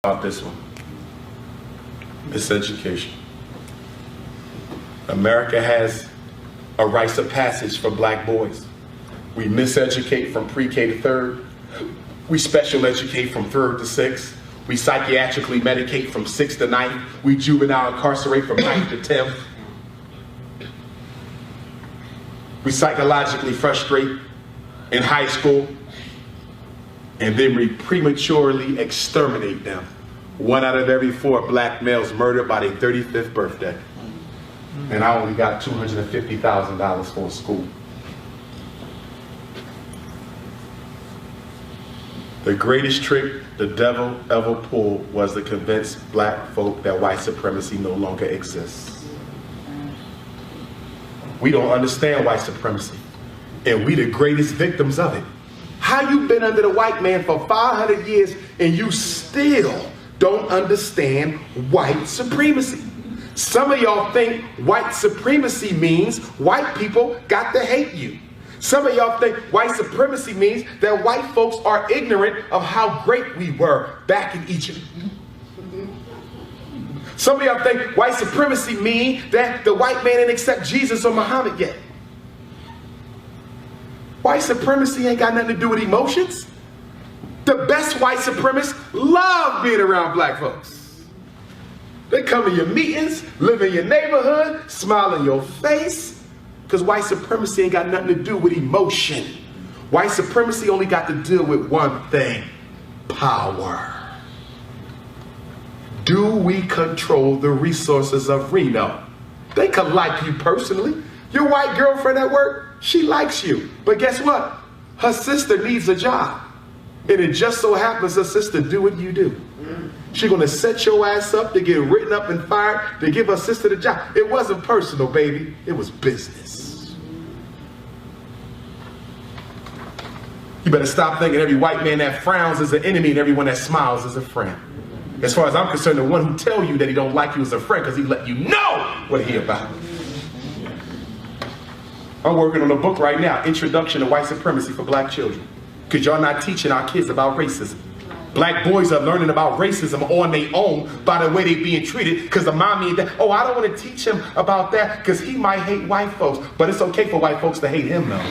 about this one. Miseducation. America has a rites of passage for black boys. We miseducate from pre-K to third. We special educate from third to sixth. We psychiatrically medicate from sixth to ninth. We juvenile incarcerate from ninth to 10th. We psychologically frustrate in high school, and then we prematurely exterminate them. 1 out of every 4 black males murdered by their 35th birthday. And I only got $250,000 for a school. The greatest trick the devil ever pulled was to convince black folk that white supremacy no longer exists. We don't understand white supremacy, and we the greatest victims of it. How you been under the white man for 500 years and you still don't understand white supremacy? Some of y'all think white supremacy means white people got to hate you. Some of y'all think white supremacy means that white folks are ignorant of how great we were back in Egypt. Some of y'all think white supremacy means that the white man didn't accept Jesus or Muhammad yet. White supremacy ain't got nothing to do with emotions. The best white supremacists love being around black folks. They come in your meetings, live in your neighborhood, smile in your face, because white supremacy ain't got nothing to do with emotion. White supremacy only got to deal with one thing: power. Do we control the resources of Reno? They could like you personally. Your white girlfriend at work, she likes you. But guess what? Her sister needs a job. And it just so happens her sister do what you do. She's gonna set your ass up to get written up and fired to give her sister the job. It wasn't personal, baby. It was business. You better stop thinking every white man that frowns is an enemy and everyone that smiles is a friend. As far as I'm concerned, the one who tell you that he don't like you is a friend because he let you know what he about. I'm working on a book right now, Introduction to White Supremacy for Black Children. Because y'all not teaching our kids about racism. Black boys are learning about racism on their own by the way they being treated because of mommy and dad. Oh, I don't want to teach him about that because he might hate white folks. But it's okay for white folks to hate him though.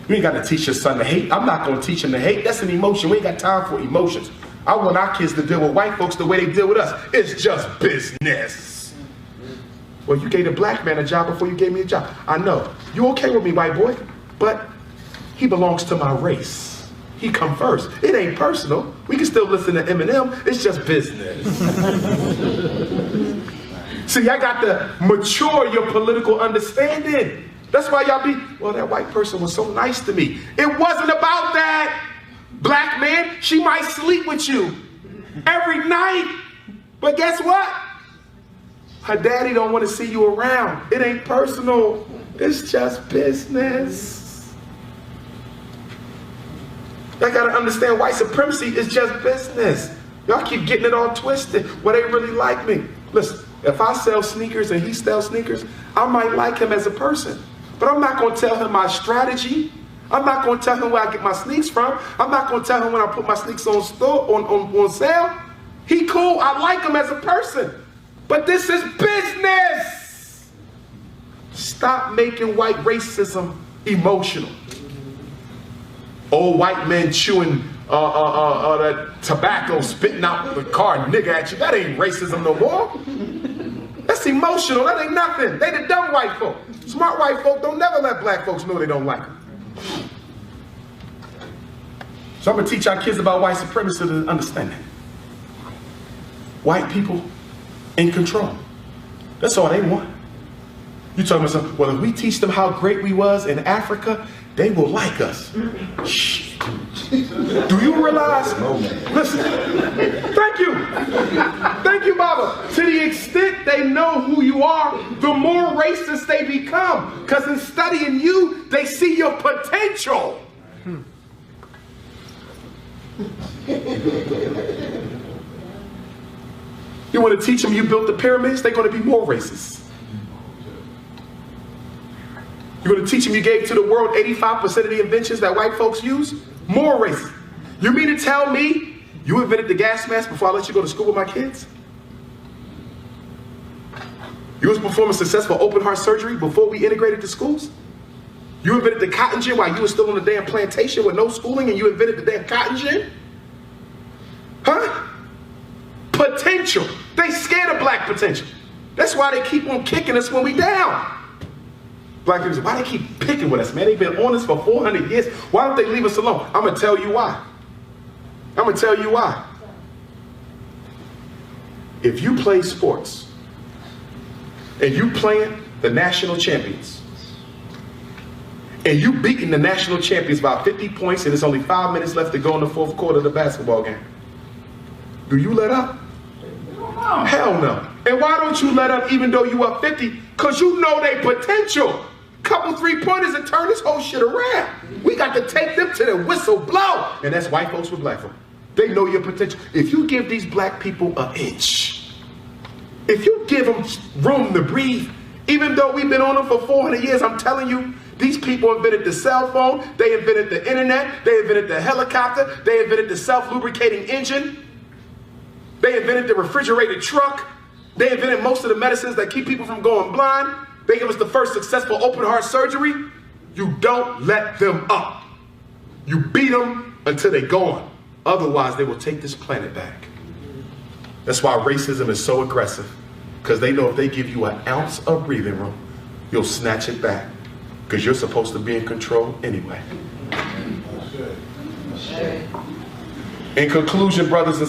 You ain't got to teach your son to hate. I'm not going to teach him to hate. That's an emotion. We ain't got time for emotions. I want our kids to deal with white folks the way they deal with us. It's just business. Well, you gave a black man a job before you gave me a job. I know. You okay with me, white boy? But he belongs to my race. He come first. It ain't personal. We can still listen to Eminem. It's just business. See, I got to mature your political understanding. That's why y'all be, well, that white person was so nice to me. It wasn't about that. Black man, she might sleep with you every night. But guess what? Her daddy don't want to see you around. It ain't personal. It's just business. I gotta understand white supremacy is just business. Y'all keep getting it all twisted. Well, they really like me. Listen, if I sell sneakers and he sells sneakers, I might like him as a person. But I'm not gonna tell him my strategy. I'm not gonna tell him where I get my sneaks from. I'm not gonna tell him when I put my sneaks on sale. He cool, I like him as a person. But this is business. Stop making white racism emotional. Old white men chewing the tobacco, spitting out the car nigga at you. That ain't racism no more. That's emotional. That ain't nothing. They the dumb white folk. Smart white folk don't never let black folks know they don't like them. So I'm going to teach our kids about white supremacy to understand that. White people in control. That's all they want. You talking about something? Well, if we teach them how great we was in Africa, they will like us. Shh. Do you realize? Listen. Thank you. Thank you, Baba. To the extent they know who you are, the more racist they become. Because in studying you, they see your potential. You want to teach them you built the pyramids? They're going to be more racist. You're going to teach them you gave to the world 85% of the inventions that white folks use? More racist. You mean to tell me you invented the gas mask before I let you go to school with my kids? You was performing successful open heart surgery before we integrated the schools? You invented the cotton gin while you were still on the damn plantation with no schooling, and you invented the damn cotton gin? Huh? Potential. They scared of black potential. That's why they keep on kicking us when we down. Black people say, why they keep picking with us, man? They've been on us for 400 years. Why don't they leave us alone? I'm going to tell you why. I'm going to tell you why. If you play sports and you playing the national champions and you beating the national champions by 50 points and there's only 5 minutes left to go in the fourth quarter of the basketball game, do you let up? Hell no. And why don't you let up even though you up 50? Because you know they potential. Couple three-pointers and turn this whole shit around. We got to take them to the whistle blow. And that's white folks with black folks. They know your potential. If you give these black people an inch, if you give them room to breathe, even though we've been on them for 400 years, I'm telling you, these people invented the cell phone, they invented the internet, they invented the helicopter, they invented the self-lubricating engine, they invented the refrigerated truck, they invented most of the medicines that keep people from going blind. They gave us the first successful open heart surgery. You don't let them up. You beat them until they're gone. Otherwise, they will take this planet back. That's why racism is so aggressive. Because they know if they give you an ounce of breathing room, you'll snatch it back. Because you're supposed to be in control anyway. In conclusion, brothers and